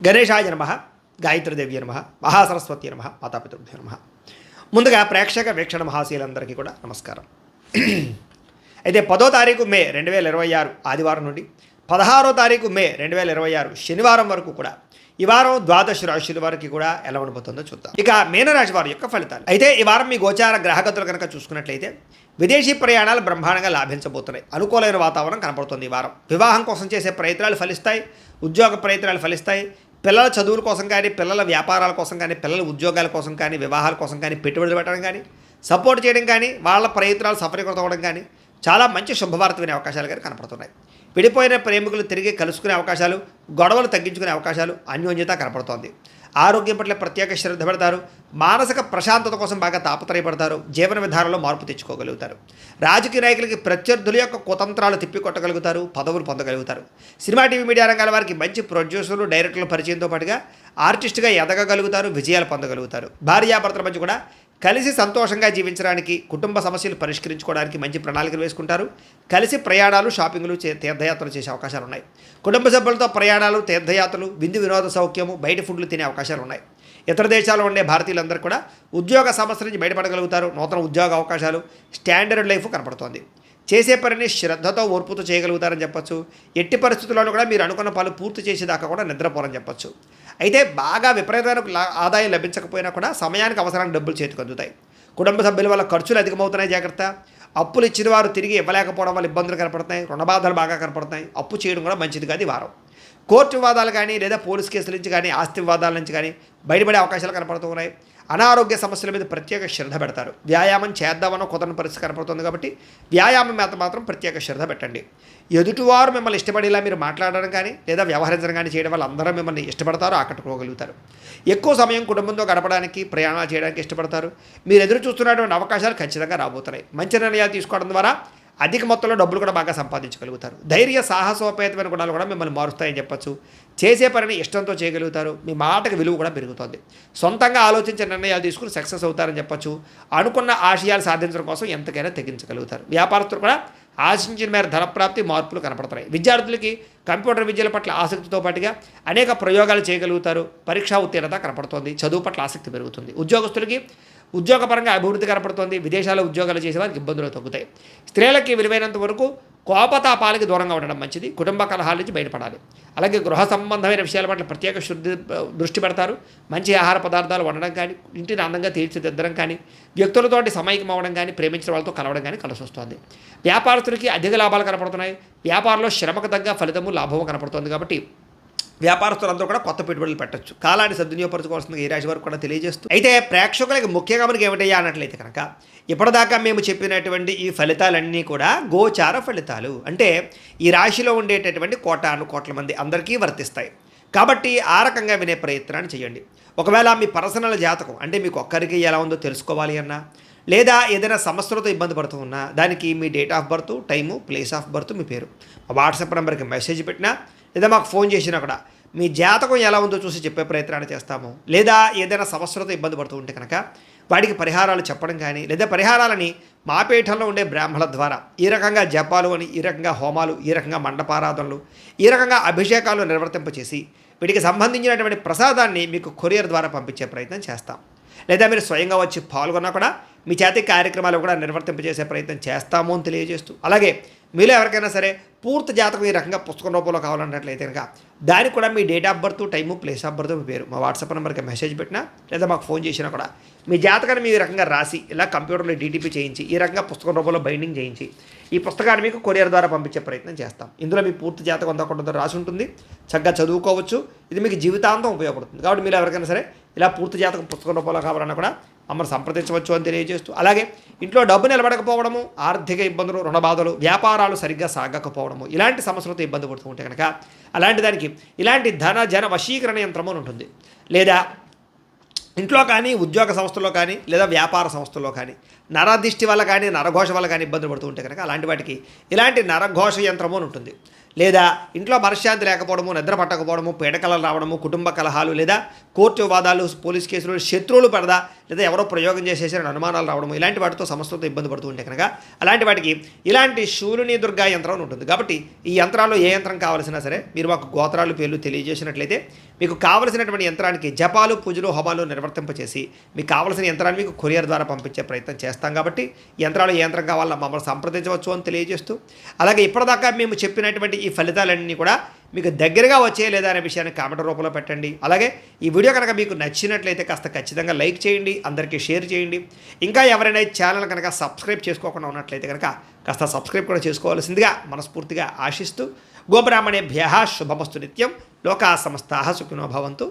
గణేశాయ నమః, గాయత్రీదేవి నమః, మహాసరస్వతి నమః, మాతాపితృభ్యో నమః. ముందుగా ప్రేక్షక వీక్షణ మహాశీలందరికీ కూడా నమస్కారం. అయితే 10వ తారీఖు మే 2026 ఆదివారం నుండి 16వ తారీఖు మే 2026 శనివారం వరకు కూడా ఈ వారం ద్వాదశ రాశుల వారికి కూడా ఎలా ఉండబోతుందో చూద్దాం. ఇక మీనరాశి వారి యొక్క ఫలితాలు. అయితే ఈ వారం మీ గోచార గ్రహగతులు కనుక చూసుకున్నట్లయితే విదేశీ ప్రయాణాలు బ్రహ్మాండంగా లాభించబోతున్నాయి. అనుకూలమైన వాతావరణం కనపడుతుంది. ఈ వారం వివాహం కోసం చేసే ప్రయత్నాలు ఫలిస్తాయి, ఉద్యోగ ప్రయత్నాలు ఫలిస్తాయి, పిల్లల చదువుల కోసం కానీ, పిల్లల వ్యాపారాల కోసం కానీ, పిల్లల ఉద్యోగాల కోసం కానీ, వివాహాల కోసం కానీ, పెట్టుబడులు పెట్టడం కానీ, సపోర్ట్ చేయడం కానీ, వాళ్ళ ప్రయత్నాలు సఫలీకృతం అవ్వడం కానీ చాలా మంచి శుభవార్త వినే అవకాశాలు కానీ కనపడుతున్నాయి. విడిపోయిన ప్రేమికులు తిరిగి కలుసుకునే అవకాశాలు, గొడవలు తగ్గించుకునే అవకాశాలు, అన్యోన్యత కనపడుతోంది. ఆరోగ్యం పట్ల ప్రత్యేక శ్రద్ధ పెడతారు. మానసిక ప్రశాంతత కోసం బాగా తాపత్రయపడతారు. జీవన విధానంలో మార్పు తెచ్చుకోగలుగుతారు. రాజకీయ నాయకులకి ప్రత్యర్థుల యొక్క కుతంత్రాలు తిప్పికొట్టగలుగుతారు. పదవులు పొందగలుగుతారు. సినిమా టీవీ మీడియా రంగాల వారికి మంచి ప్రొడ్యూసర్లు, డైరెక్టర్ల పరిచయంతో పాటుగా ఆర్టిస్ట్గా ఎదగగలుగుతారు. విజయాలు పొందగలుగుతారు. భార్యాభర్తల మధ్య కూడా కలిసి సంతోషంగా జీవించడానికి, కుటుంబ సమస్యలు పరిష్కరించుకోవడానికి మంచి ప్రణాళికలు వేసుకుంటారు. కలిసి ప్రయాణాలు, షాపింగ్లు, తీర్థయాత్రలు చేసే అవకాశాలు ఉన్నాయి. కుటుంబ సభ్యులతో ప్రయాణాలు, తీర్థయాత్రలు, విందు వినోద సౌఖ్యము, బయట ఫుడ్లు తినే అవకాశాలు ఉన్నాయి. ఇతర దేశాల్లో ఉండే భారతీయులందరూ కూడా ఉద్యోగ సమస్య నుంచి బయటపడగలుగుతారు. నూతన ఉద్యోగ అవకాశాలు, స్టాండర్డ్ లైఫ్ కనపడుతోంది. చేసే పనిని శ్రద్ధతో, ఓర్పుతో చేయగలుగుతారని చెప్పొచ్చు. ఎట్టి పరిస్థితుల్లోనూ కూడా మీరు అనుకున్న పనులు పూర్తి చేసేదాకా కూడా నిద్రపోరని చెప్పొచ్చు. అయితే బాగా విపరీతమైన ఆదాయం లభించకపోయినా కూడా సమయానికి అవసరానికి డబ్బులు చేతికి అందుతాయి. కుటుంబ సభ్యుల వల్ల ఖర్చులు అధికమవుతున్నాయి, జాగ్రత్త. అప్పులు ఇచ్చిన వారు తిరిగి ఇవ్వలేకపోవడం వల్ల ఇబ్బందులు కనపడుతున్నాయి. రుణబాధలు బాగా కనపడుతున్నాయి. అప్పు చేయడం కూడా మంచిది కాదు ఈ వారం. కోర్టు వివాదాలు కానీ, లేదా పోలీస్ కేసుల నుంచి కానీ, ఆస్తి వివాదాల నుంచి కానీ బయటపడే అవకాశాలు కనపడుతూ ఉన్నాయి. అనారోగ్య సమస్యల మీద ప్రత్యేక శ్రద్ధ పెడతారు. వ్యాయామం చేద్దామనో కుదరని పరిస్థితి కనపడుతుంది కాబట్టి వ్యాయామం మీద మాత్రం ప్రత్యేక శ్రద్ధ పెట్టండి. ఎదుటివారు మిమ్మల్ని ఇష్టపడేలా మీరు మాట్లాడడం కానీ, లేదా వ్యవహరించడం కానీ చేయడం వల్ల అందరూ మిమ్మల్ని ఇష్టపడతారు, ఆకట్టుకోగలుగుతారు. ఎక్కువ సమయం కుటుంబంతో గడపడానికి, ప్రయాణాలు చేయడానికి ఇష్టపడతారు. మీరు ఎదురు చూస్తున్నటువంటి అవకాశాలు ఖచ్చితంగా రాబోతున్నాయి. మంచి నిర్ణయాలు తీసుకోవడం ద్వారా అధిక మొత్తంలో డబ్బులు కూడా బాగా సంపాదించగలుగుతారు. ధైర్య, సాహసోపేతమైన గుణాలు కూడా మిమ్మల్ని మారుస్తాయని చెప్పచ్చు. చేసే పనిని ఇష్టంతో చేయగలుగుతారు. మీ మాటకు విలువ కూడా పెరుగుతుంది. సొంతంగా ఆలోచించే నిర్ణయాలు తీసుకుని సక్సెస్ అవుతారని చెప్పచ్చు. అనుకున్న ఆశయాలు సాధించడం కోసం ఎంతకైనా తెగించగలుగుతారు. వ్యాపారస్తులు కూడా ఆశించిన మేర ధనప్రాప్తి, మార్పులు కనపడతాయి. విద్యార్థులకి కంప్యూటర్ విద్యల పట్ల ఆసక్తితో పాటుగా అనేక ప్రయోగాలు చేయగలుగుతారు. పరీక్షా ఉత్తీర్ణత కనపడుతోంది. చదువు పట్ల ఆసక్తి పెరుగుతుంది. ఉద్యోగస్తులకి ఉద్యోగపరంగా అభివృద్ధి కనపడుతోంది. విదేశాల్లో ఉద్యోగాలు చేసేవారికి ఇబ్బందులు తగ్గుతాయి. స్త్రీలకి విలువైనంత వరకు కోపతాపాలకి దూరంగా ఉండడం మంచిది. కుటుంబ కలహాల నుంచి బయటపడాలి. అలాగే గృహ సంబంధమైన విషయాల పట్ల ప్రత్యేక దృష్టి పెడతారు. మంచి ఆహార పదార్థాలు వండడం కానీ, ఇంటిని అందంగా తీర్చిదిద్దడం కానీ, వ్యక్తులతోటి సమైక్యం అవ్వడం కానీ, ప్రేమించిన వాళ్ళతో కలవడం కానీ కలిసి వస్తుంది. వ్యాపారస్తులకి అధిక లాభాలు కనపడుతున్నాయి. వ్యాపారంలో శ్రమకు తగ్గ ఫలితము, లాభము కనపడుతుంది. కాబట్టి వ్యాపారస్తులందరూ కూడా కొత్త పెట్టుబడులు పెట్టచ్చు. కాలాన్ని సద్వినియోగపరచుకోవాల్సిందిగా ఈ రాశి వారికి కూడా తెలియజేస్తూ, అయితే ప్రేక్షకులకి ముఖ్యంగా మనకి ఏమిటయ్యా అన్నట్లయితే కనుక ఇప్పటిదాకా మేము చెప్పినటువంటి ఈ ఫలితాలన్నీ కూడా గోచార ఫలితాలు. అంటే ఈ రాశిలో ఉండేటటువంటి కోటాను కోట్ల మంది అందరికీ వర్తిస్తాయి. కాబట్టి ఆ రకంగా వినే ప్రయత్నాన్ని చేయండి. ఒకవేళ మీ పర్సనల్ జాతకం అంటే మీకు ఒక్కరికి ఎలా ఉందో తెలుసుకోవాలి అన్నా, లేదా ఏదైనా సమస్యలతో ఇబ్బంది పడుతూ ఉన్నా, దానికి మీ date of birth, time, place of birth, మీ పేరు మా వాట్సాప్ నెంబర్కి మెసేజ్ పెట్టినా, లేదా మాకు ఫోన్ చేసినా కూడా మీ జాతకం ఎలా ఉందో చూసి చెప్పే ప్రయత్నాన్ని చేస్తాము. లేదా ఏదైనా సమస్యలతో ఇబ్బంది పడుతూ ఉంటే కనుక వాటికి పరిహారాలు చెప్పడం కానీ, లేదా పరిహారాలని మా పీఠంలో ఉండే బ్రాహ్మణుల ద్వారా ఈ రకంగా జపాలు అని, ఈ రకంగా హోమాలు, ఈ రకంగా మండపారాధనలు, ఈ రకంగా అభిషేకాలు నిర్వర్తింపచేసి వీటికి సంబంధించినటువంటి ప్రసాదాన్ని మీకు కొరియర్ ద్వారా పంపించే ప్రయత్నం చేస్తాం. లేదా మీరు స్వయంగా వచ్చి పాల్గొన్నా కూడా మీ చేతి కార్యక్రమాలు కూడా నిర్వర్తింపజేసే ప్రయత్నం చేస్తాము అని తెలియజేస్తూ, అలాగే మీలో ఎవరికైనా సరే పూర్తి జాతకం ఈ రకంగా పుస్తకం రూపంలో కావాలన్నట్లయితే కనుక దానికి కూడా మీ date of birth, time, place of birth, మీ పేరు మా వాట్సాప్ నెంబర్కి మెసేజ్ పెట్టినా, లేదా మాకు ఫోన్ చేసినా కూడా మీ జాతకాన్ని మీ రకంగా రాసి ఇలా కంప్యూటర్లో డీటీపీ చేయించి ఈ రకంగా పుస్తకం రూపంలో బైండింగ్ చేయించి ఈ పుస్తకాన్ని మీకు కొరియర్ ద్వారా పంపించే ప్రయత్నం చేస్తాం. ఇందులో మీ పూర్తి జాతకం అంతా కూడా రాసి ఉంటుంది. చక్కగా చదువుకోవచ్చు. ఇది మీకు జీవితాంతం ఉపయోగపడుతుంది. కాబట్టి మీరు ఎవరికైనా సరే ఇలా పూర్తి జాతకం పుస్తకం రూపంలో కావాలన్నా కూడా మమ్మల్ని సంప్రదించవచ్చు అని తెలియజేస్తూ, అలాగే ఇంట్లో డబ్బు నిలబడకపోవడము, ఆర్థిక ఇబ్బందులు, రుణబాధలు, వ్యాపారాలు సరిగ్గా సాగకపోవడము, ఇలాంటి సమస్యలతో ఇబ్బంది పడుతూ ఉంటే కనుక అలాంటి దానికి ఇలాంటి జన వశీకరణ యంత్రము అని ఉంటుంది. లేదా ఇంట్లో కానీ, ఉద్యోగ సంస్థల్లో కానీ, లేదా వ్యాపార సంస్థల్లో కానీ నరదిష్టి వల్ల కానీ, నరఘోష వల్ల కానీ ఇబ్బందులు పడుతూ ఉంటే కనుక అలాంటి వాటికి ఇలాంటి నరఘోష యంత్రము అని ఉంటుంది. లేదా ఇంట్లో మనశ్శాంతి లేకపోవడము, నిద్ర పట్టకపోవడము, పీడకలలు రావడము, కుటుంబ కలహాలు, లేదా కోర్టు వివాదాలు, పోలీస్ కేసులు, శత్రువులు పడదా, లేదా ఎవరో ప్రయోగం చేసేసారని అనుమానాలు రావడము ఇలాంటి వాటితో సమస్యలతో ఇబ్బంది పడుతూ ఉంటే కనుక అలాంటి వాటికి ఇలాంటి శూలిని దుర్గా యంత్రం అని ఉంటుంది. కాబట్టి ఈ యంత్రాల్లో ఏ యంత్రం కావాల్సినా సరే మీరు మాకు గోత్రాలు పేర్లు తెలియజేసినట్లయితే మీకు కావలసినటువంటి యంత్రానికి జపాలు పూజలు హోమాలు నిర్వర్తింపచేసి మీకు కావలసిన యంత్రాన్ని మీకు కొరియర్ ద్వారా పంపించే ప్రయత్నం చేస్తాం. కాబట్టి యంత్రాలు ఏ యంత్రం కావాలన్నా మమ్మల్ని సంప్రదించవచ్చు అని తెలియజేస్తూ, అలాగే ఇప్పటిదాకా మేము చెప్పినటువంటి ఈ ఫలితాలన్నీ కూడా మీకు దగ్గరగా వచ్చే లేదా అనే విషయాన్ని కామెంట్ రూపంలో పెట్టండి. అలాగే ఈ వీడియో కనుక మీకు నచ్చినట్లయితే కాస్త ఖచ్చితంగా లైక్ చేయండి, అందరికీ షేర్ చేయండి. ఇంకా ఎవరైనా ఈ ఛానల్ కనుక సబ్స్క్రైబ్ చేసుకోకుండా ఉన్నట్లయితే కనుక కాస్త సబ్స్క్రైబ్ కూడా చేసుకోవాల్సిందిగా మనస్ఫూర్తిగా ఆశిస్తూ, గోబ్రాహ్మణేభ్యః శుభమస్తు నిత్యం, లోకా సమస్తాః సుఖినో భవంతు.